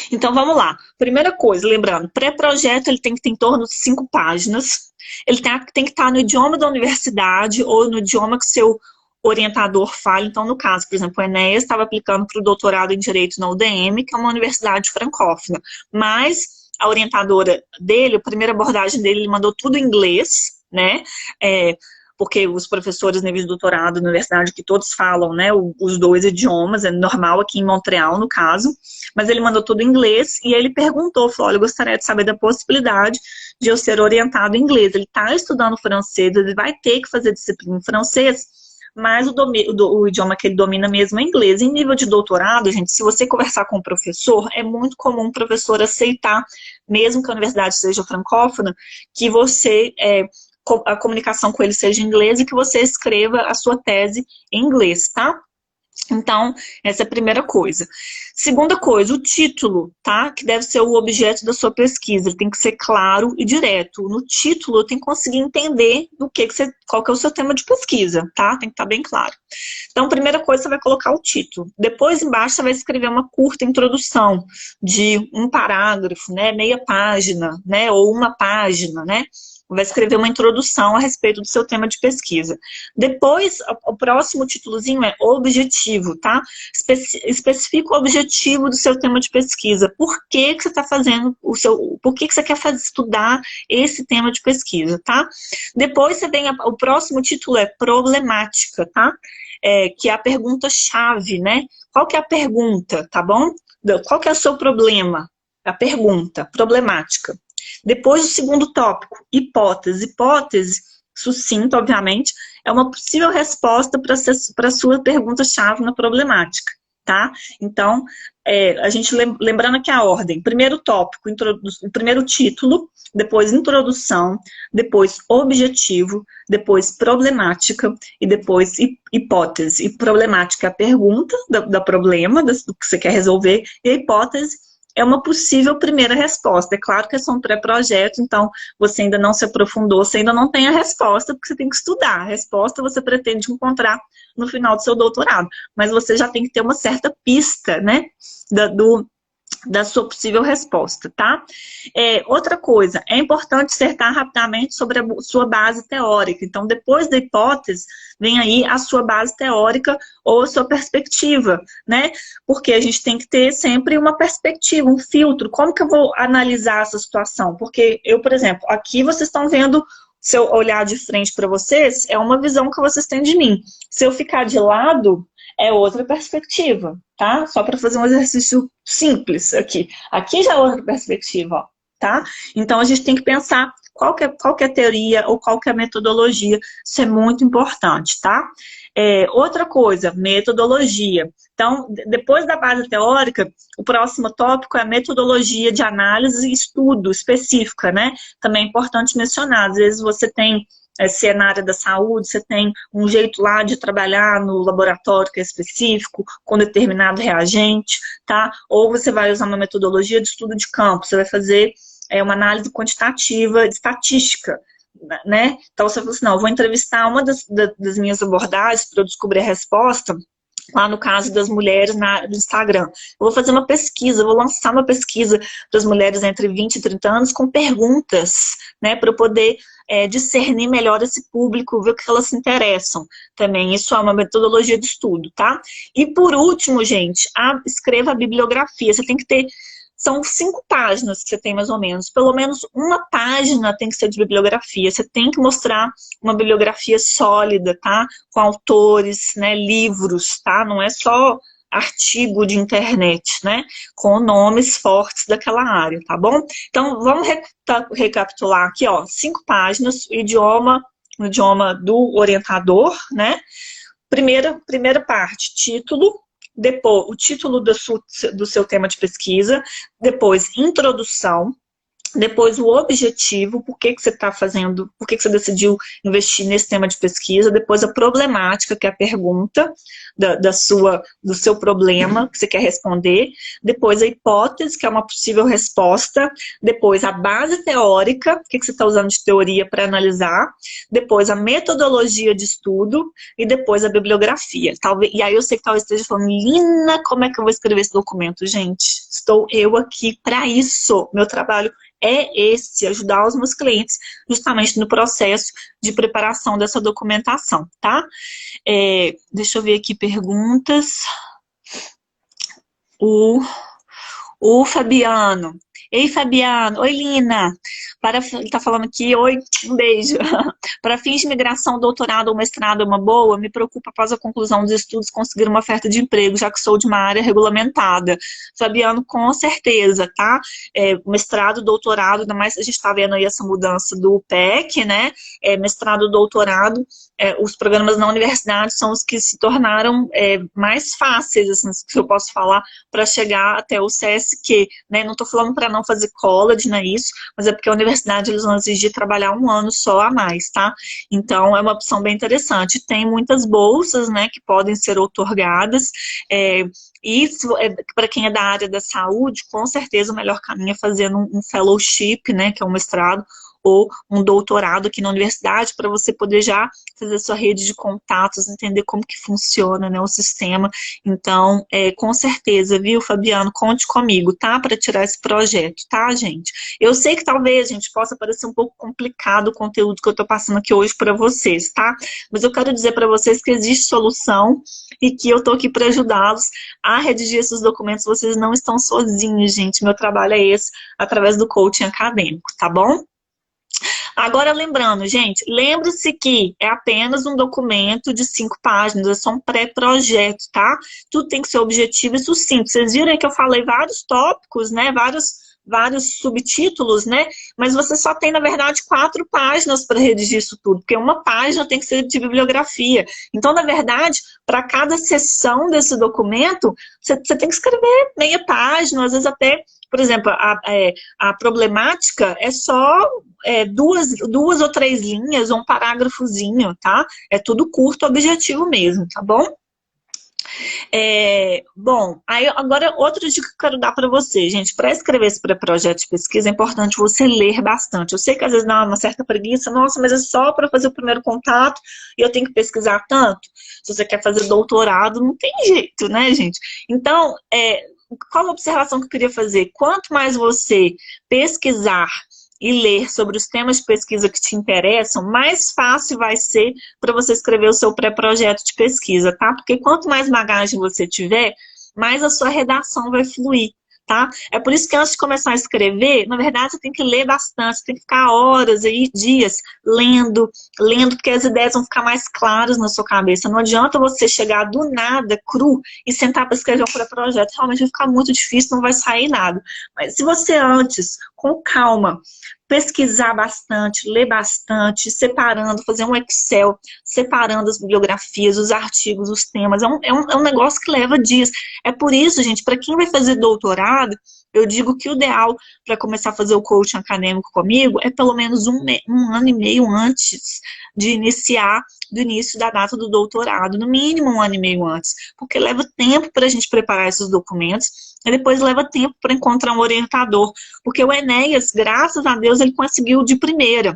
A: Então, vamos lá. Primeira coisa, lembrando, pré-projeto ele tem que ter em torno de 5 páginas. Ele tem que estar no idioma da universidade ou no idioma que seu orientador fale. Então, no caso, por exemplo, o Enéas estava aplicando para o doutorado em Direito na UDM, que é uma universidade francófona. Mas a orientadora dele, a primeira abordagem dele, ele mandou tudo em inglês, né? Porque os professores nível de doutorado na universidade que todos falam, né, os 2 idiomas, é normal aqui em Montreal, no caso, mas ele mandou tudo em inglês e ele perguntou, falou, olha, eu gostaria de saber da possibilidade de eu ser orientado em inglês. Ele está estudando francês, ele vai ter que fazer disciplina em francês, mas o idioma que ele domina mesmo é inglês. Em nível de doutorado, gente, se você conversar com o professor, é muito comum o professor aceitar, mesmo que a universidade seja francófona, que você, a comunicação com ele seja em inglês e que você escreva a sua tese em inglês, tá? Então, essa é a primeira coisa. Segunda coisa, o título, tá? Que deve ser o objeto da sua pesquisa. Ele tem que ser claro e direto. No título, eu tenho que conseguir entender qual que é o seu tema de pesquisa, tá? Tem que estar bem claro. Então, primeira coisa, você vai colocar o título. Depois, embaixo, você vai escrever uma curta introdução de um parágrafo, né? Meia página, né? Ou uma página, né? vai escrever uma introdução a respeito do seu tema de pesquisa. Depois, o próximo títulozinho é objetivo, tá? Especifica o objetivo do seu tema de pesquisa. Por que que você está fazendo por que que você quer estudar esse tema de pesquisa, tá? Depois você tem, o próximo título é problemática, tá? Que é a pergunta-chave, né? Qual que é a pergunta, tá bom? Qual que é o seu problema? A pergunta, problemática. Depois o segundo tópico, hipótese. Hipótese, sucinta, obviamente, é uma possível resposta para a sua pergunta-chave na problemática, tá? Então, a gente lembrando aqui a ordem, primeiro tópico, primeiro título, depois introdução, depois objetivo, depois problemática e depois hipótese. E problemática é a pergunta do problema, do que você quer resolver, e a hipótese é uma possível primeira resposta. É claro que é só um pré-projeto, então você ainda não se aprofundou, você ainda não tem a resposta, porque você tem que estudar. A resposta você pretende encontrar no final do seu doutorado, mas você já tem que ter uma certa pista, né, da sua possível resposta, tá? Outra coisa, é importante dissertar rapidamente sobre a sua base teórica. Então, depois da hipótese, vem aí a sua base teórica ou a sua perspectiva, né? Porque a gente tem que ter sempre uma perspectiva, um filtro. Como que eu vou analisar essa situação? Porque eu, por exemplo, aqui vocês estão vendo, se eu olhar de frente para vocês, é uma visão que vocês têm de mim. Se eu ficar de lado, é outra perspectiva, tá? Só para fazer um exercício simples aqui. Aqui já é outra perspectiva, ó, tá? Então, a gente tem que pensar qual que é a teoria ou qual que é a metodologia. Isso é muito importante, tá? Outra coisa, metodologia. Então, depois da base teórica, o próximo tópico é a metodologia de análise e estudo específica, né? Também é importante mencionar. Às vezes você tem, se é na área da saúde, você tem um jeito lá de trabalhar no laboratório que é específico, com determinado reagente, tá? Ou você vai usar uma metodologia de estudo de campo, você vai fazer uma análise quantitativa de estatística, né? Então você fala assim, não, eu vou entrevistar uma das minhas abordagens para eu descobrir a resposta, lá no caso das mulheres do Instagram. Eu vou fazer uma pesquisa, vou lançar uma pesquisa para as mulheres entre 20 e 30 anos com perguntas, né, para eu poder discernir melhor esse público, ver o que elas se interessam também. Isso é uma metodologia de estudo, tá? E por último, gente, escreva a bibliografia. Você tem que ter, são 5 páginas que você tem mais ou menos. Pelo menos uma página tem que ser de bibliografia. Você tem que mostrar uma bibliografia sólida, tá? Com autores, né? Livros, tá? Não é só artigo de internet, né? Com nomes fortes daquela área, tá bom? Então, vamos recapitular aqui, ó. 5 páginas, o idioma do orientador, né? Primeira parte, título. Depois, o título do seu tema de pesquisa, depois, introdução, depois o objetivo, por que você está fazendo, por que você decidiu investir nesse tema de pesquisa, depois a problemática, que é a pergunta do seu problema que você quer responder, depois a hipótese, que é uma possível resposta, depois a base teórica, o que você está usando de teoria para analisar, depois a metodologia de estudo e depois a bibliografia. Talvez, e aí eu sei que talvez esteja falando, Lina, como é que eu vou escrever esse documento? Gente, estou eu aqui para isso, meu trabalho é esse, ajudar os meus clientes justamente no processo de preparação dessa documentação, tá? Deixa eu ver aqui perguntas. O Fabiano. Ei, Fabiano. Oi, Lina. Ele tá falando aqui, oi, um beijo. Para fins de migração, doutorado ou mestrado é uma boa? Me preocupa após a conclusão dos estudos conseguir uma oferta de emprego, já que sou de uma área regulamentada. Fabiano, com certeza, tá? Mestrado, doutorado, ainda mais a gente tá vendo aí essa mudança do PEC, né? Mestrado, doutorado, os programas na universidade são os que se tornaram mais fáceis, assim, que eu posso falar, para chegar até o CSQ, né? Não tô falando para não fazer college, não é isso, mas é porque a universidade eles vão exigir trabalhar 1 ano só a mais, tá? Então, é uma opção bem interessante. Tem muitas bolsas, né, que podem ser outorgadas, e para quem é da área da saúde, com certeza o melhor caminho é fazer um fellowship, né, que é um mestrado, ou um doutorado aqui na universidade, para você poder já fazer sua rede de contatos, entender como que funciona, né, o sistema. Então, com certeza, viu, Fabiano, conte comigo, tá, para tirar esse projeto, tá, gente? Eu sei que talvez, gente, possa parecer um pouco complicado o conteúdo que eu tô passando aqui hoje para vocês, tá? Mas eu quero dizer para vocês que existe solução e que eu tô aqui para ajudá-los a redigir esses documentos. Vocês não estão sozinhos, gente. Meu trabalho é esse, através do coaching acadêmico, tá bom? Agora, lembrando, gente, lembre-se que é apenas um documento de 5 páginas, é só um pré-projeto, tá? Tudo tem que ser objetivo e sucinto. Vocês viram aí que eu falei vários tópicos, né? Vários subtítulos, né? Mas você só tem, na verdade, 4 páginas para redigir isso tudo, porque uma página tem que ser de bibliografia. Então, na verdade, para cada seção desse documento, você tem que escrever meia página, às vezes até, por exemplo, a problemática é só duas ou 3 linhas, ou um parágrafozinho, tá? É tudo curto, objetivo mesmo, tá bom? Bom, aí agora outra dica que eu quero dar para você, gente, para escrever esse pré-projeto de pesquisa é importante você ler bastante. Eu sei que às vezes dá uma certa preguiça, nossa, mas é só para fazer o primeiro contato e eu tenho que pesquisar tanto. Se você quer fazer doutorado, não tem jeito, né, gente? Então, qual a observação que eu queria fazer? Quanto mais você pesquisar e ler sobre os temas de pesquisa que te interessam, mais fácil vai ser para você escrever o seu pré-projeto de pesquisa, tá? Porque quanto mais bagagem você tiver, mais a sua redação vai fluir, tá? É por isso que antes de começar a escrever, na verdade você tem que ler bastante, você tem que ficar horas aí, dias, lendo, porque as ideias vão ficar mais claras na sua cabeça. Não adianta você chegar do nada, cru, e sentar para escrever um pré-projeto. Realmente vai ficar muito difícil, não vai sair nada. Mas se você antes, com calma, pesquisar bastante, ler bastante, separando, fazer um Excel, separando as bibliografias, os artigos, os temas. É um negócio que leva dias. É por isso, gente, para quem vai fazer doutorado, eu digo que o ideal para começar a fazer o coaching acadêmico comigo é pelo menos um ano e meio antes de iniciar, do início da data do doutorado, no mínimo um ano e meio antes, porque leva tempo para a gente preparar esses documentos e depois leva tempo para encontrar um orientador, porque o Enéas, graças a Deus, ele conseguiu de primeira.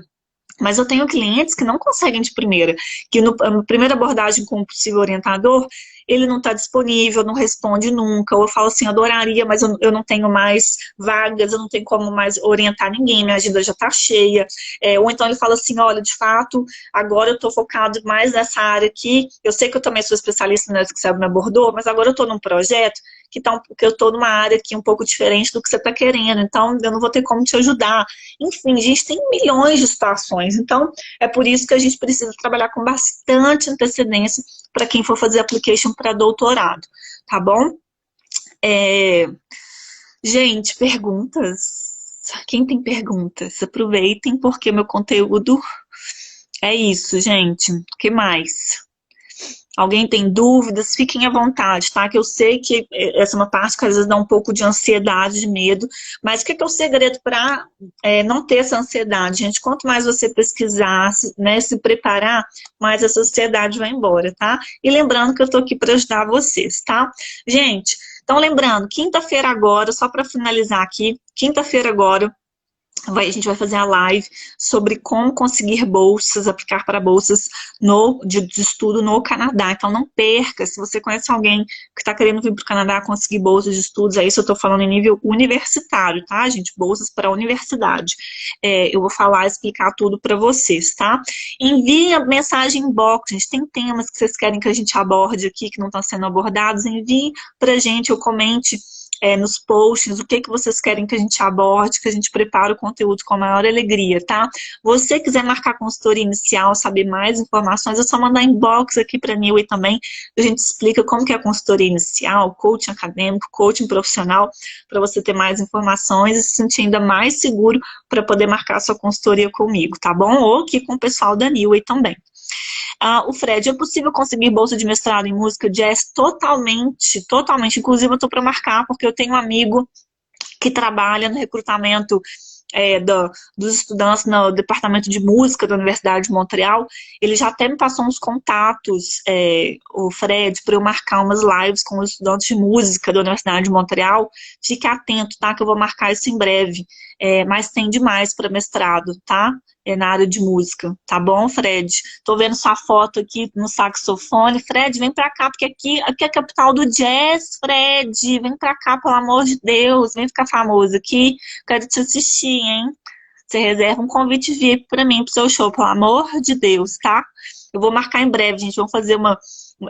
A: Mas eu tenho clientes que não conseguem de primeira, que na primeira abordagem com o possível orientador, ele não está disponível, não responde nunca, ou eu falo assim, adoraria, mas eu não tenho mais vagas, eu não tenho como mais orientar ninguém, minha agenda já está cheia, ou então ele fala assim, olha, de fato, agora eu estou focado mais nessa área aqui, eu sei que eu também sou especialista nessa que você me abordou, mas agora eu estou num projeto que eu estou numa área aqui um pouco diferente do que você está querendo, então eu não vou ter como te ajudar. Enfim, a gente tem milhões de situações, então é por isso que a gente precisa trabalhar com bastante antecedência para quem for fazer application para doutorado, tá bom? Gente, perguntas? Quem tem perguntas? Aproveitem, porque meu conteúdo é isso, gente. O que mais? Alguém tem dúvidas? Fiquem à vontade, tá? Que eu sei que essa é uma parte que às vezes dá um pouco de ansiedade, de medo, mas o que é o segredo para não ter essa ansiedade, gente? Quanto mais você pesquisar, né, se preparar, mais essa ansiedade vai embora, tá? E lembrando que eu tô aqui para ajudar vocês, tá? Gente, então lembrando, quinta-feira agora, só para finalizar aqui, quinta-feira agora, a gente vai fazer a live sobre como conseguir bolsas, aplicar para bolsas de estudo no Canadá. Então não perca, se você conhece alguém que está querendo vir para o Canadá conseguir bolsas de estudos, é isso eu estou falando em nível universitário, tá, gente? Bolsas para a universidade. Eu vou falar, explicar tudo para vocês, tá? Enviem a mensagem inbox, gente. Tem temas que vocês querem que a gente aborde aqui, que não estão sendo abordados, enviem para a gente, ou comente nos posts, o que vocês querem que a gente aborde, que a gente prepare o conteúdo com a maior alegria, tá? Você quiser marcar consultoria inicial, saber mais informações, é só mandar inbox aqui para mim e também a gente explica como que é a consultoria inicial, coaching acadêmico, coaching profissional, para você ter mais informações e se sentir ainda mais seguro para poder marcar sua consultoria comigo, tá bom? Ou aqui com o pessoal da Newway também. O Fred, é possível conseguir bolsa de mestrado em música jazz? Totalmente, totalmente. Inclusive, eu estou para marcar, porque eu tenho um amigo que trabalha no recrutamento dos estudantes no departamento de música da Universidade de Montreal, ele já até me passou uns contatos, o Fred, para eu marcar umas lives com os estudantes de música da Universidade de Montreal. Fique atento, tá? Que eu vou marcar isso em breve. Mas tem demais para mestrado, tá? Na área de música, tá bom, Fred? Tô vendo sua foto aqui no saxofone. Fred, vem pra cá, porque aqui é a capital do jazz, Fred. Vem pra cá, pelo amor de Deus. Vem ficar famoso aqui. Quero te assistir, hein? Você reserva um convite VIP pra mim, pro seu show, pelo amor de Deus, tá? Eu vou marcar em breve, gente. Vamos fazer uma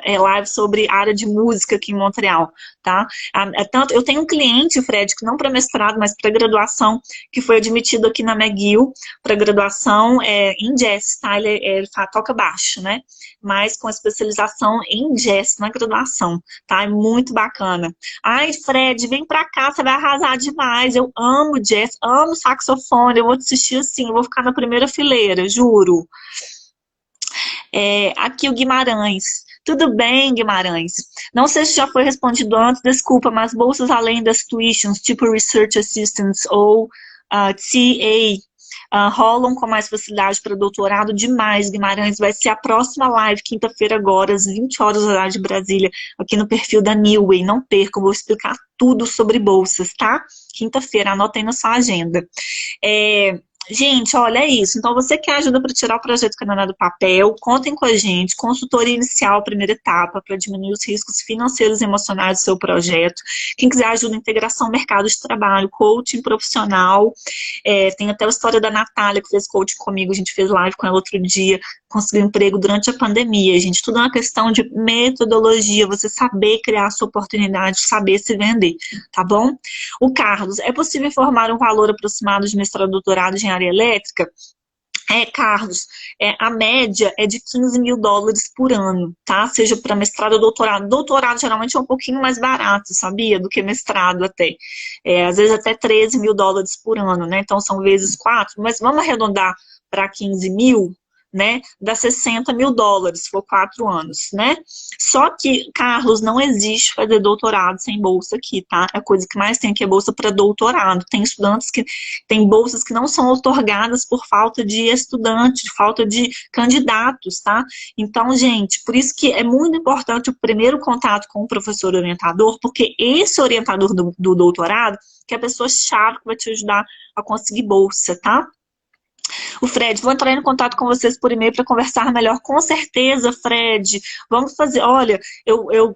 A: live sobre área de música aqui em Montreal, tá? Tanto, eu tenho um cliente, Fred, que não para mestrado, mas para graduação, que foi admitido aqui na McGill para graduação em jazz, tá? Ele toca baixo, né? Mas com especialização em jazz na graduação, tá? É muito bacana. Ai, Fred, vem pra cá, você vai arrasar demais. Eu amo jazz, amo saxofone, eu vou te assistir assim, eu vou ficar na primeira fileira, juro. Aqui o Guimarães. Tudo bem, Guimarães? Não sei se já foi respondido antes, desculpa, mas bolsas além das tuitions, tipo Research Assistance ou TA, rolam com mais facilidade para doutorado demais, Guimarães. Vai ser a próxima live, quinta-feira agora, às 20 horas, horário de Brasília, aqui no perfil da Newway. Não perca, eu vou explicar tudo sobre bolsas, tá? Quinta-feira, anotem na sua agenda. Gente, olha, é isso. Então, você quer ajuda para tirar o projeto Canadá do papel, contem com a gente. Consultoria inicial, primeira etapa, para diminuir os riscos financeiros e emocionais do seu projeto. Quem quiser ajuda, integração mercado de trabalho, coaching profissional. Tem até a história da Natália, que fez coaching comigo. A gente fez live com ela outro dia. Conseguiu emprego durante a pandemia, gente. Tudo é uma questão de metodologia, você saber criar a sua oportunidade, saber se vender, tá bom? O Carlos, é possível informar um valor aproximado de mestrado e doutorado em engenharia elétrica? Carlos, a média é de $15 mil por ano, tá? Seja para mestrado ou doutorado. Doutorado geralmente é um pouquinho mais barato, sabia? Do que mestrado até. Às vezes até $13 mil por ano, né? Então são vezes 4, mas vamos arredondar para 15 mil, né, dá $60 mil, se for 4 anos, né? Só que, Carlos, não existe fazer doutorado sem bolsa aqui, tá? A coisa que mais tem aqui é bolsa para doutorado. Tem estudantes que tem bolsas que não são otorgadas por falta de estudante, falta de candidatos, tá? Então, gente, por isso que é muito importante o primeiro contato com o professor orientador, porque esse orientador do doutorado que é a pessoa-chave que vai te ajudar a conseguir bolsa, tá? O Fred, vou entrar em contato com vocês por e-mail para conversar melhor. Com certeza, Fred. Vamos fazer. Olha,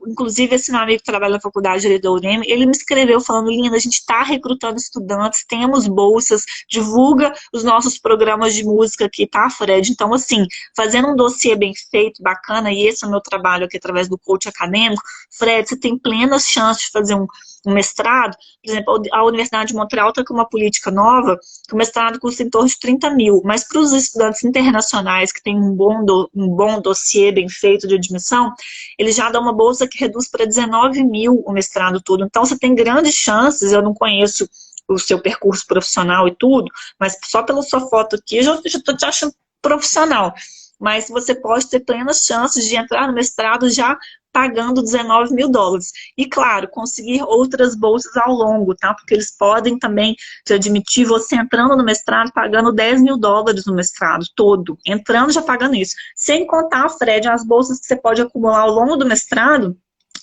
A: inclusive, esse meu amigo que trabalha na faculdade da UNEM, ele me escreveu falando, Linda, a gente está recrutando estudantes, temos bolsas, divulga os nossos programas de música aqui, tá, Fred? Então, assim, fazendo um dossiê bem feito, bacana, e esse é o meu trabalho aqui através do coach acadêmico, Fred, você tem plenas chances de fazer um mestrado. Por exemplo, a Universidade de Montreal está com uma política nova, que o mestrado custa em torno de 30 mil, mas para os estudantes internacionais que têm um bom dossiê bem feito de admissão, eles já dão uma bolsa que reduz para 19 mil o mestrado todo. Então, você tem grandes chances, eu não conheço o seu percurso profissional e tudo, mas só pela sua foto aqui, eu já estou te achando profissional. Mas você pode ter plenas chances de entrar no mestrado já pagando 19 mil dólares. E, claro, conseguir outras bolsas ao longo, tá? Porque eles podem também te admitir você entrando no mestrado pagando 10 mil dólares no mestrado todo. Entrando já pagando isso. Sem contar, Fred, as bolsas que você pode acumular ao longo do mestrado.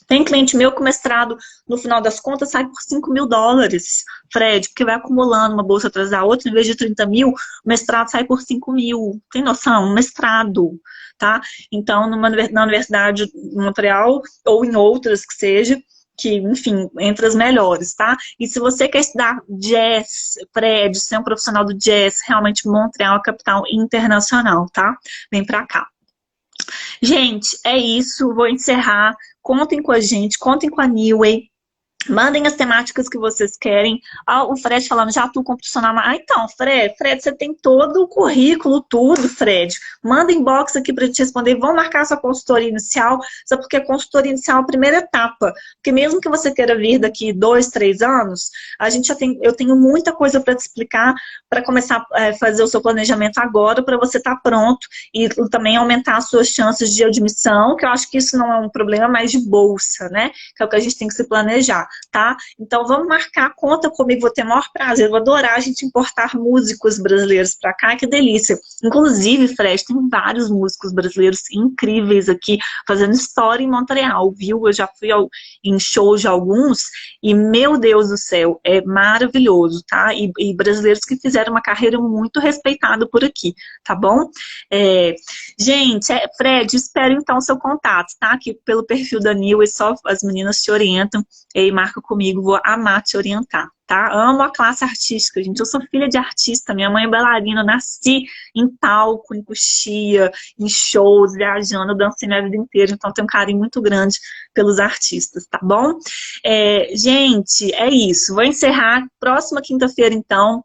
A: Tem cliente meu que o mestrado, no final das contas, sai por 5 mil dólares, Fred, porque vai acumulando uma bolsa atrás da outra, em vez de 30 mil, o mestrado sai por 5 mil. Tem noção? Um mestrado, tá? Então, na Universidade de Montreal, ou em outras que seja, que, enfim, entre as melhores, tá? E se você quer estudar jazz, Fred, ser um profissional do jazz, realmente Montreal é a capital internacional, tá? Vem pra cá. Gente, é isso, vou encerrar. Contem com a gente, contem com a Newway. Mandem as temáticas que vocês querem. O Fred falando, já atuo com profissional. Então, Fred, você tem todo o currículo, tudo, Fred. Manda inbox aqui para te responder. Vão marcar sua consultoria inicial, só porque a consultoria inicial é a primeira etapa. Porque mesmo que você queira vir daqui 2, 3 anos, eu tenho muita coisa para te explicar para começar a fazer o seu planejamento agora, para você estar pronto e também aumentar as suas chances de admissão, que eu acho que isso não é um problema mais de bolsa, né? Que é o que a gente tem que se planejar.
C: tá? Então vamos marcar, conta comigo, vou ter o maior prazer, vou adorar a gente importar músicos brasileiros para cá, que delícia. Inclusive, Fred, tem vários músicos brasileiros incríveis aqui, fazendo história em Montreal, viu? Eu já fui em shows de alguns, e meu Deus do céu, é maravilhoso, tá? E brasileiros que fizeram uma carreira muito respeitada por aqui, tá bom? Gente, Fred, espero então seu contato, tá? Que pelo perfil da Nil, só as meninas te orientam, e marca comigo, vou amar te orientar, tá? Amo a classe artística, gente. Eu sou filha de artista, minha mãe é bailarina, eu nasci em palco, em coxia, em shows, viajando, eu dancei minha vida inteira, então tenho um carinho muito grande pelos artistas, tá bom? Gente, é isso. Vou encerrar próxima quinta-feira, então,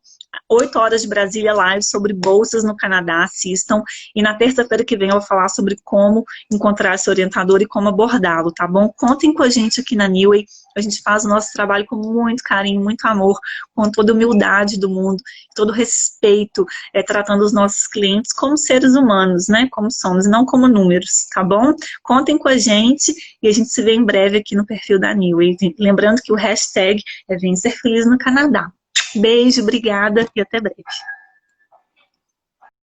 C: 8 horas de Brasília Live sobre bolsas no Canadá, assistam. E na terça-feira que vem eu vou falar sobre como encontrar esse orientador e como abordá-lo, tá bom? Contem com a gente aqui na Neway. A gente faz o nosso trabalho com muito carinho, muito amor, com toda a humildade do mundo, todo respeito, tratando os nossos clientes como seres humanos, né? Como somos, não como números, tá bom? Contem com a gente e a gente se vê em breve aqui no perfil da Neway. Lembrando que o hashtag é Vem Ser Feliz no Canadá. Beijo, obrigada e até breve.